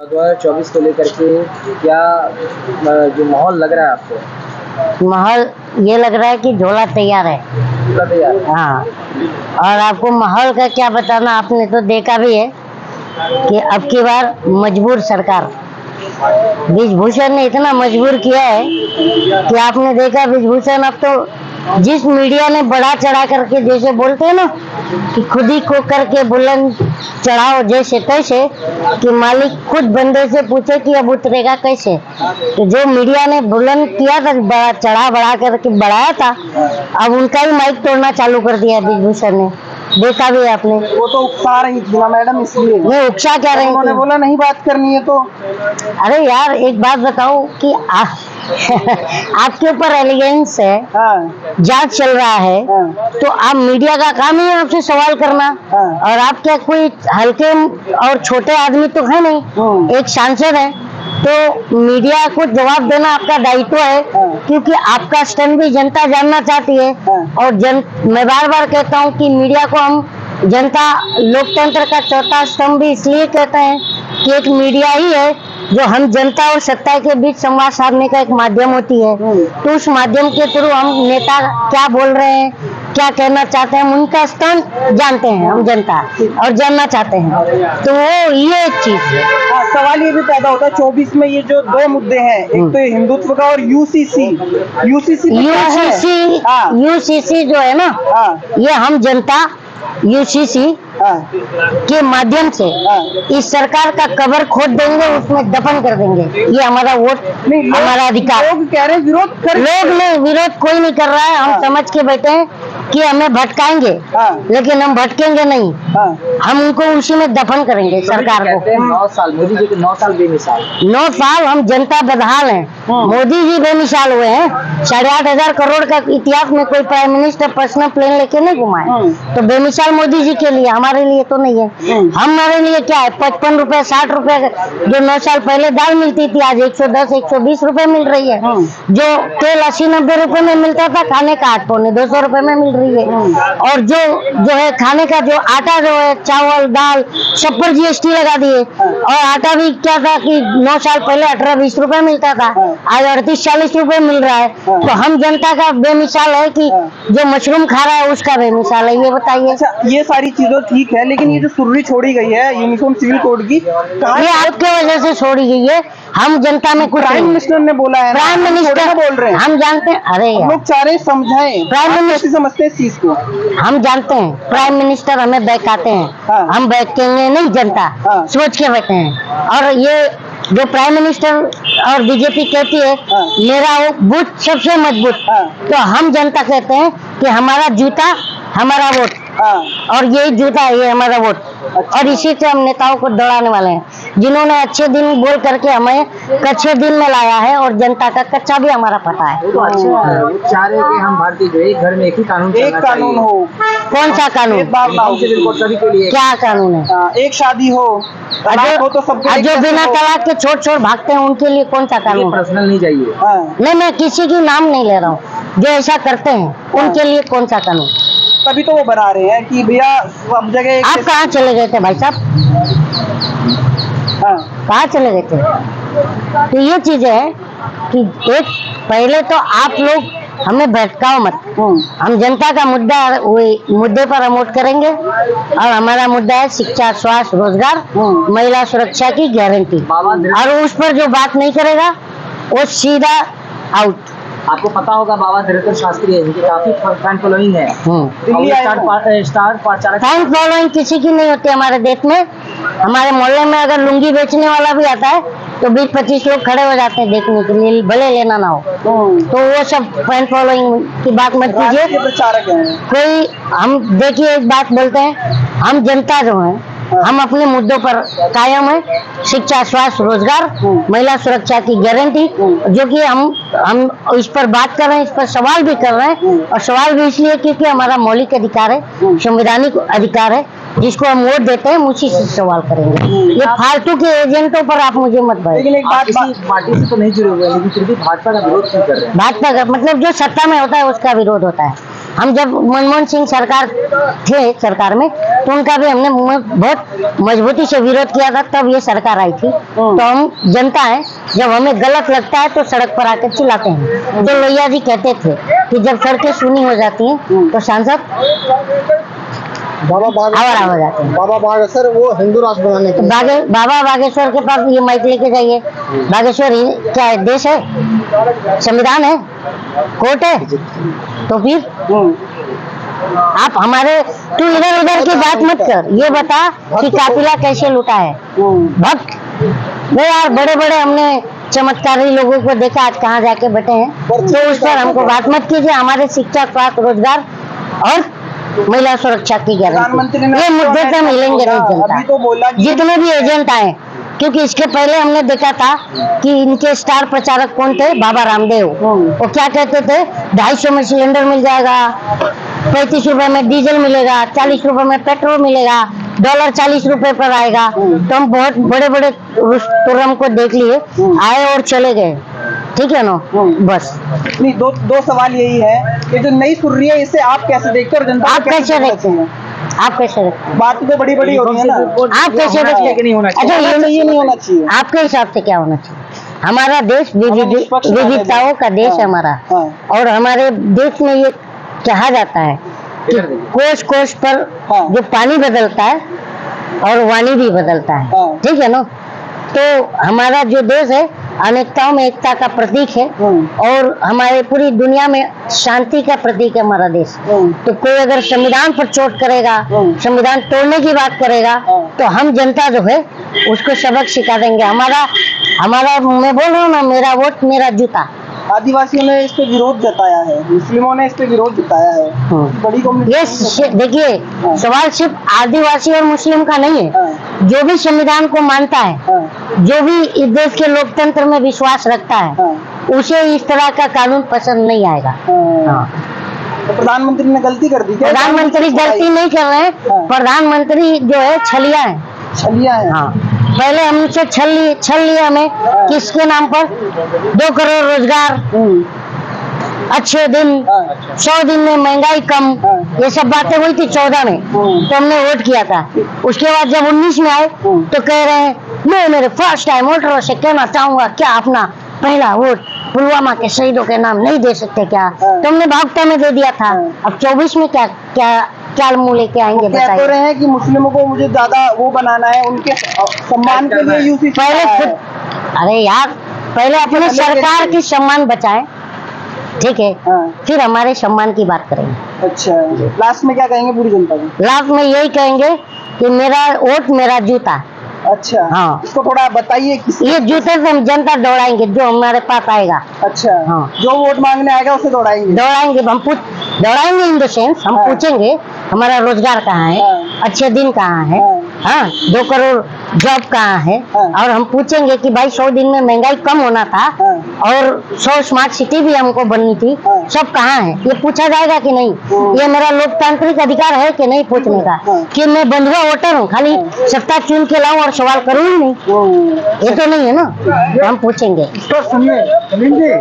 2024 को लेकर के क्या जो माहौल लग रहा है आपको? माहौल ये लग रहा है कि झोला तैयार है। झोला तैयार है। हाँ, और आपको माहौल का क्या बताना, आपने तो देखा भी है कि अब की बार मजबूर सरकार, ब्रिजभूषण ने इतना मजबूर किया है कि आपने देखा ब्रिजभूषण अब तो जिस मीडिया ने बढ़ा चढ़ा करके, जैसे बोलते हैं ना कि खुद ही को करके बुलंद चढ़ाओ जैसे तैसे, कि मालिक खुद बंदे से पूछे कि अब उतरेगा कैसे। तो जो मीडिया ने बुलंद किया था, बढ़ा करके बढ़ाया था, अब उनका ही माइक तोड़ना चालू कर दिया ब्रिजभूषण ने। देखा भी आपने। वो तो उकसा रही थी ना मैडम, इसलिए नहीं उकसा क्या रही उन्होंने थी? बोला नहीं बात करनी है तो। अरे यार एक बात बताओ कि आपके ऊपर एलिगेंस है, हाँ, जांच चल रहा है, हाँ, तो आप मीडिया का काम ही है आपसे सवाल करना। हाँ। और आप क्या कोई हल्के और छोटे आदमी तो है नहीं, एक सांसद है, तो मीडिया को जवाब देना आपका दायित्व है, क्योंकि आपका स्टैंड भी जनता जानना चाहती है। और मैं बार बार कहता हूँ कि मीडिया को हम जनता लोकतंत्र का चौथा स्तंभ भी इसलिए कहते हैं कि एक मीडिया ही है जो हम जनता और सत्ता के बीच संवाद साधने का एक माध्यम होती है। तो उस माध्यम के थ्रू हम नेता क्या बोल रहे हैं, क्या कहना चाहते हैं, उनका स्थान जानते हैं हम जनता, और जानना चाहते हैं। तो वो ये एक चीज है। सवाल ये भी पैदा होता है 24 में, ये जो दो मुद्दे हैं, एक तो हिंदुत्व का और यूसीसी यूसीसी जो है ना, ये हम जनता यूसीसी के माध्यम से इस सरकार का कबर खोद देंगे, उसमें दफन कर देंगे। ये हमारा वोट, हमारा अधिकार। लोग कह रहे हैं विरोध कोई नहीं कर रहा है। हम समझ के बैठे हैं कि हमें भटकाएंगे, लेकिन हम भटकेंगे नहीं। हम उनको उसी में दफन करेंगे सरकार को। 9 साल मोदी जी के 9 साल बेमिसाल। 9 साल हम जनता बदहाल हैं, मोदी जी बेमिसाल हुए हैं। 8,500 करोड़ का इतिहास में कोई प्राइम मिनिस्टर पर्सनल प्लेन लेके नहीं घुमाए, तो बेमिसाल मोदी जी के लिए, हमारे लिए तो नहीं है। हमारे लिए क्या है, 55 रुपए 60 रुपए जो 9 साल पहले दाल मिलती थी, आज 110 120 रुपए मिल रही है। जो तेल 80-90 रुपए में मिलता था, खाने का 800-200 रुपए में मिल रही है। और जो है खाने का जो आटा जो है, चावल दाल सब पर जीएसटी लगा दिए। और आटा भी क्या था कि 9 साल पहले 18-20 रुपए मिलता था, आज 38-40 रुपए मिल रहा है। तो हम जनता का बेमिसाल है कि जो मशरूम खा रहा है उसका बेमिसाल है, ये बताइए। अच्छा, ये सारी चीजें ठीक है, लेकिन ये जो सुर्री छोड़ी गई है यूनिफॉर्म सिविल कोड की, ये आपके वजह से छोड़ी गई है। हम जनता में कुछ, प्राइम मिनिस्टर ने बोला है, प्राइम मिनिस्टर बोल रहे हैं, हम जानते हैं। अरे लोग चाह रहे हैं समझाएं, प्राइम मिनिस्टर समझते हैं इस चीज को। हम जानते हैं प्राइम मिनिस्टर हमें बहकाते हैं, हम बैठेंगे नहीं, जनता सोच के बैठे हैं। और ये जो प्राइम मिनिस्टर और बीजेपी कहती है मेरा वो बूथ सबसे मजबूत, तो हम जनता कहते हैं कि हमारा जूता हमारा वोट, और यही जूता है, ये हमारा वोट। और इसी से हम नेताओं को दौड़ाने वाले हैं, जिन्होंने अच्छे दिन बोल करके हमें कच्चे दिन में लाया है, और जनता का कच्चा भी हमारा पता है। तो अच्छा है, वो चाह रहे हैं कि हम भारतीय जो एक घर में एक ही कानून हो। कौन सा कानून? सिविल कोड सभी के लिए। क्या कानून है? एक शादी हो तो सबके, जो बिना तलाक के छोड़ भागते हैं उनके लिए कौन सा कानून? पर्सनल नहीं चाहिए। नहीं, मैं किसी की नाम नहीं ले रहा हूँ, जो ऐसा करते हैं उनके लिए कौन सा कानून? तभी तो वो बना रहे हैं कि भैया सब जगह। आप कहाँ चले गए थे भाई साहब? कहाँ चले गए थे? तो ये चीज है कि एक पहले तो आप लोग हमें भटकाओ मत। हम जनता का मुद्दे पर हम वोट करेंगे, और हमारा मुद्दा है शिक्षा, स्वास्थ्य, रोजगार, महिला सुरक्षा की गारंटी। और उस पर जो बात नहीं करेगा वो सीधा आउट। आपको पता होगा बाबा धीरेन्द्र शास्त्री है, इनकी काफी फैन फॉलोइंग है। फैन फॉलोइंग किसी की नहीं होती हमारे देश में। हमारे मोहल्ले में अगर लुंगी बेचने वाला भी आता है तो 20-25 लोग खड़े हो जाते हैं देखने के लिए, भले लेना ना हो। तो वो सब फैन फॉलोइंग की बात मत कीजिए। कोई हम देखिए एक बात बोलते हैं, हम जनता जो है हम अपने मुद्दों पर कायम है। शिक्षा, स्वास्थ्य, रोजगार, महिला सुरक्षा की गारंटी, जो कि हम इस पर बात कर रहे हैं, इस पर सवाल भी कर रहे हैं। और सवाल भी इसलिए क्योंकि हमारा मौलिक अधिकार है, संवैधानिक अधिकार है, जिसको हम वोट देते हैं, उसी से सवाल करेंगे। ये फालतू के एजेंटों पर आप मुझे मत बताइए। लेकिन एक बात, पार्टी से तो नहीं जुड़े हुए, लेकिन फिर भी भाजपा का विरोध क्यों कर रहे हैं? भाजपा का मतलब जो सत्ता में होता है उसका विरोध होता है। हम जब मनमोहन सिंह सरकार थे सरकार में, तो उनका भी हमने बहुत मजबूती से विरोध किया था, तब ये सरकार आई थी। तो हम जनता है, जब हमें गलत लगता है तो सड़क पर आकर चिल्लाते हैं। तो लोहिया जी कहते थे कि जब सड़कें सुनी हो जाती हैं तो सांसद बाबा आवारा हो जाते हैं। बाबा बागेश्वर वो हिंदू राष्ट्र बनाने के लिए बाबा बागेश्वर के पास ये माइक लेके जाइए। बागेश्वर क्या है? देश है, संविधान है, कोर्ट है, तो फिर आप हमारे तू इधर उधर की बात मत कर, ये बता कि काफिला कैसे लूटा है। भक्त वो यार, बड़े बड़े हमने चमत्कारी लोगों को देखा, आज कहाँ जाके बैठे हैं, तो उस पर हमको बात मत कीजिए। हमारे शिक्षा, स्वास्थ्य, रोजगार और महिला सुरक्षा की गारंटी, ये मुद्दे पे मिलेंगे नहीं जनता। तो बोला जितने भी एजेंट आए, क्योंकि इसके पहले हमने देखा था कि इनके स्टार प्रचारक कौन थे, बाबा रामदेव। वो क्या कहते थे, 250 में सिलेंडर मिल जाएगा, 35 रुपए में डीजल मिलेगा, 40 रुपए में पेट्रोल मिलेगा, डॉलर 40 रुपए पर आएगा। तो हम बहुत बड़े बड़े तुरम को देख लिए, आए और चले गए, ठीक है ना। बस नहीं, दो सवाल यही है कि जो नई सुन रही है, इसे आप कैसे देखते हो, जनता आप कैसे देखते हैं? आप कैसे देखते हैं? बात तो बड़ी बड़ी हो रही है ना, आप कैसे देखते हैं? अच्छा, ये नहीं होना चाहिए। आपके हिसाब से क्या होना चाहिए? हमारा देश विविधताओं का देश है हमारा, और हमारे देश में ये कहा जाता है कि कोस कोस पर जो पानी बदलता है और वाणी भी बदलता है, ठीक है ना। तो हमारा जो देश है अनेकताओं में एकता का प्रतीक है, और हमारे पूरी दुनिया में शांति का प्रतीक है हमारा देश। तो कोई अगर संविधान पर चोट करेगा, संविधान तोड़ने की बात करेगा, तो हम जनता जो है उसको सबक सिखा देंगे। हमारा मैं बोल रहा हूँ ना, मेरा वोट मेरा जूता। आदिवासियों ने इस पे विरोध जताया है, मुस्लिमों ने इस पे विरोध जताया है, बड़ी ये देखिए, सवाल सिर्फ आदिवासी और मुस्लिम का नहीं है। जो भी संविधान को मानता है, जो भी इस देश के लोकतंत्र में विश्वास रखता है, उसे इस तरह का कानून पसंद नहीं आएगा। तो प्रधानमंत्री ने गलती कर दी क्या? प्रधानमंत्री गलती नहीं कर रहे हैं, प्रधानमंत्री जो है छलिया है। छलिया है। हाँ, पहले हमसे छल लिया हमें, किसके नाम पर? 2 करोड़ रोजगार, अच्छे दिन, 100 दिन में महंगाई कम, ये सब बातें हुई थी 14 में, तो हमने वोट किया था। उसके बाद जब 19 में आए तो कह रहे हैं मैं मेरे फर्स्ट टाइम वोटरों से कहना चाहूंगा, क्या अपना पहला वोट पुलवामा के शहीदों के नाम नहीं दे सकते क्या? तो हमने भागता में दे दिया था। अब 24 में क्या मुँह लेके आएंगे? कह तो रहे हैं कि मुस्लिमों को मुझे ज्यादा वो बनाना है, उनके सम्मान के लिए यूसी पहले अरे यार, पहले अपने सरकार की सम्मान बचाएं, ठीक है, फिर हमारे सम्मान की बात करेंगे। अच्छा, लास्ट में क्या कहेंगे पूरी जनता को? लास्ट में यही कहेंगे कि मेरा वोट मेरा जूता। अच्छा, हाँ, इसको थोड़ा बताइए। ये जूते से हम जनता दौड़ाएंगे जो हमारे पास आएगा। अच्छा, हाँ, जो वोट मांगने आएगा उसे दौड़ाएंगे। हम दौड़ाएंगे इन द सेंस, हम पूछेंगे हमारा रोजगार कहाँ है, अच्छे दिन कहाँ है, हाँ, 2 करोड़ जॉब कहाँ है, और हम पूछेंगे कि भाई 100 दिन में महंगाई कम होना था, और 100 स्मार्ट सिटी भी हमको बननी थी, सब कहाँ है? ये पूछा जाएगा कि नहीं? ये मेरा लोकतांत्रिक अधिकार है कि नहीं पूछने का? कि मैं बंधुआ वोटर हूँ, खाली सत्ता चुन के लाऊं और सवाल करूँ ही नहीं? ये तो नहीं है ना, हम पूछेंगे। सुनिए